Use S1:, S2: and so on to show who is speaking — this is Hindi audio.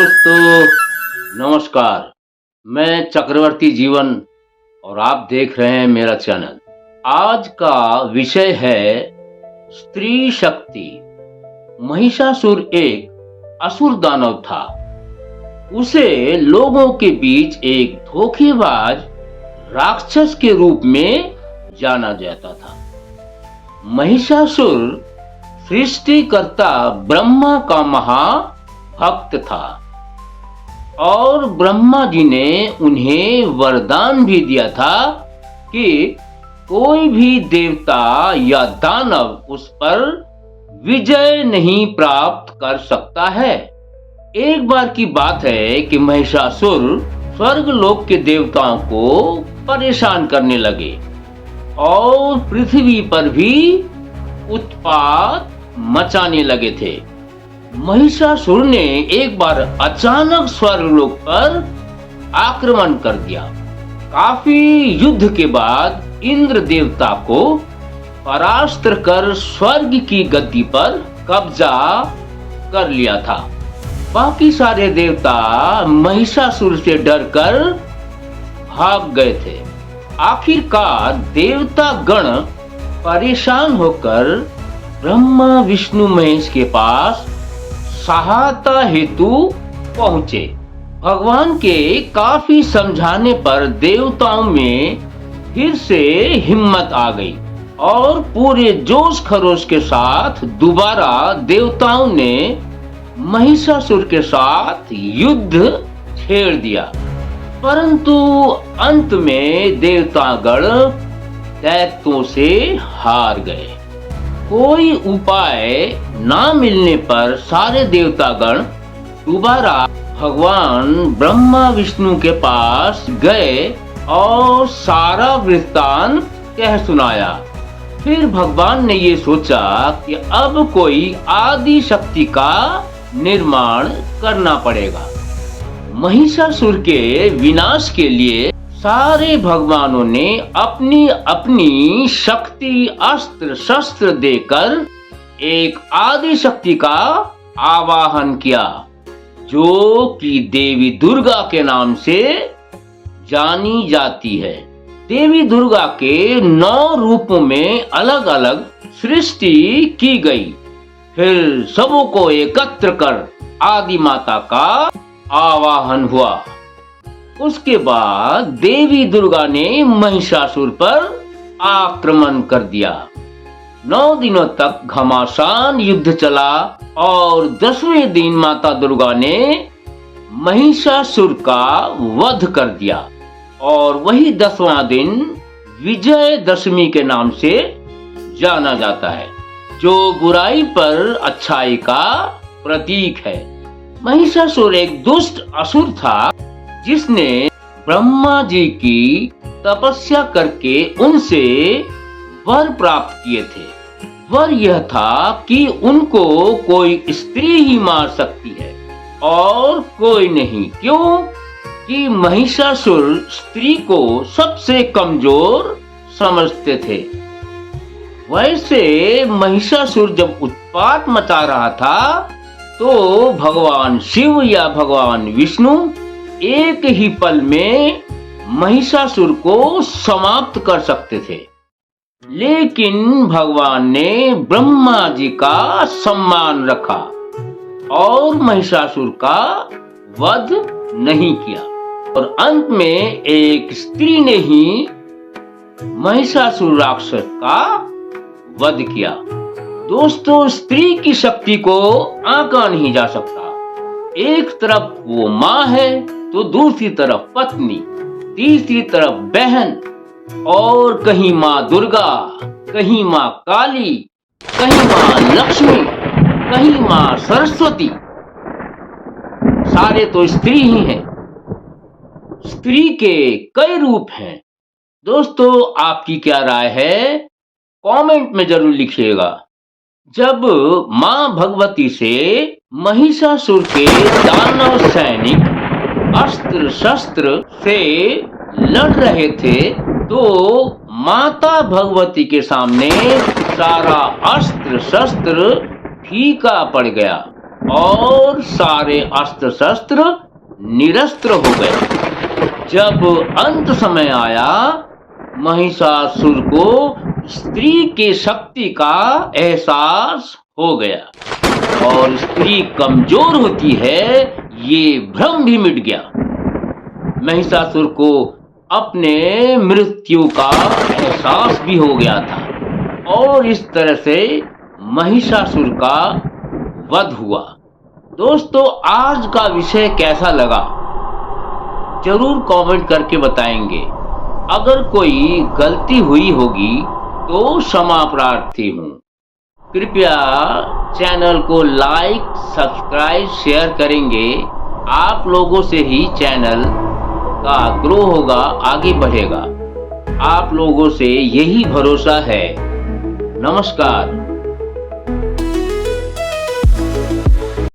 S1: दोस्तों नमस्कार। मैं चक्रवर्ती जीवन और आप देख रहे हैं मेरा चैनल। आज का विषय है स्त्री शक्ति। महिषासुर एक असुर दानव था। उसे लोगों के बीच एक धोखेबाज राक्षस के रूप में जाना जाता था। महिषासुर सृष्टिकर्ता ब्रह्मा का महाभक्त था और ब्रह्मा जी ने उन्हें वरदान भी दिया था कि कोई भी देवता या दानव उस पर विजय नहीं प्राप्त कर सकता है। एक बार की बात है कि महिषासुर स्वर्गलोक के देवताओं को परेशान करने लगे और पृथ्वी पर भी उत्पात मचाने लगे थे। महिषासुर ने एक बार अचानक स्वर्गलोक पर आक्रमण कर दिया। काफी युद्ध के बाद इंद्र देवता को परास्त कर स्वर्ग की गद्दी पर कब्जा कर लिया था। बाकी सारे देवता महिषासुर से डरकर भाग गए थे। आखिरकार देवता गण परेशान होकर ब्रह्मा विष्णु महेश के पास सहायता हेतु पहुंचे। भगवान के काफी समझाने पर देवताओं में फिर से हिम्मत आ गई और पूरे जोश खरोश के साथ दोबारा देवताओं ने महिषासुर के साथ युद्ध छेड़ दिया। परंतु अंत में देवतागण दैत्यों से हार गए। कोई उपाय ना मिलने पर सारे देवतागण दोबारा भगवान ब्रह्मा विष्णु के पास गए और सारा वृत्तांत कह सुनाया। फिर भगवान ने ये सोचा कि अब कोई आदि शक्ति का निर्माण करना पड़ेगा। महिषासुर के विनाश के लिए सारे भगवानों ने अपनी अपनी शक्ति अस्त्र शस्त्र देकर एक आदि शक्ति का आवाहन किया, जो कि देवी दुर्गा के नाम से जानी जाती है। देवी दुर्गा के 9 रूपों में अलग अलग सृष्टि की गई। फिर सबों को एकत्र कर आदि माता का आवाहन हुआ। उसके बाद देवी दुर्गा ने महिषासुर पर आक्रमण कर दिया। 9 दिनों तक घमासान युद्ध चला और 10वें दिन माता दुर्गा ने महिषासुर का वध कर दिया और वही 10वां दिन विजयदशमी के नाम से जाना जाता है, जो बुराई पर अच्छाई का प्रतीक है। महिषासुर एक दुष्ट असुर था जिसने ब्रह्मा जी की तपस्या करके उनसे वर प्राप्त किए थे। वर यह था कि उनको कोई स्त्री ही मार सकती है और कोई नहीं। क्यों? कि महिषासुर स्त्री को सबसे कमजोर समझते थे। वैसे महिषासुर जब उत्पात मचा रहा था तो भगवान शिव या भगवान विष्णु एक ही पल में महिषासुर को समाप्त कर सकते थे, लेकिन भगवान ने ब्रह्मा जी का सम्मान रखा और महिषासुर का वध नहीं किया और अंत में एक स्त्री ने ही महिषासुर राक्षस का वध किया। दोस्तों, स्त्री की शक्ति को आंका नहीं जा सकता। एक तरफ वो माँ है तो दूसरी तरफ पत्नी, तीसरी तरफ बहन और कहीं माँ दुर्गा, कहीं माँ काली, कहीं माँ लक्ष्मी, कहीं माँ सरस्वती। सारे तो स्त्री ही हैं। स्त्री के कई रूप हैं। दोस्तों, आपकी क्या राय है? कमेंट में जरूर लिखिएगा। जब माँ भगवती से महिषासुर के दानव सैनिक अस्त्र शस्त्र से लड़ रहे थे तो माता भगवती के सामने सारा अस्त्र शस्त्र फीका पड़ गया और सारे अस्त्र शस्त्र निरस्त्र हो गए। जब अंत समय आया, महिषासुर को स्त्री की शक्ति का एहसास हो गया और स्त्री कमजोर होती है, ये भ्रम भी मिट गया। महिषासुर को अपने मृत्यु का एहसास भी हो गया था और इस तरह से महिषासुर का वध हुआ। दोस्तों, आज का विषय कैसा लगा जरूर कमेंट करके बताएंगे। अगर कोई गलती हुई होगी तो क्षमा प्रार्थी हूँ। कृपया चैनल को लाइक, सब्सक्राइब, शेयर करेंगे। आप लोगों से ही चैनल का ग्रो होगा, आगे बढ़ेगा। आप लोगों से यही भरोसा है। नमस्कार।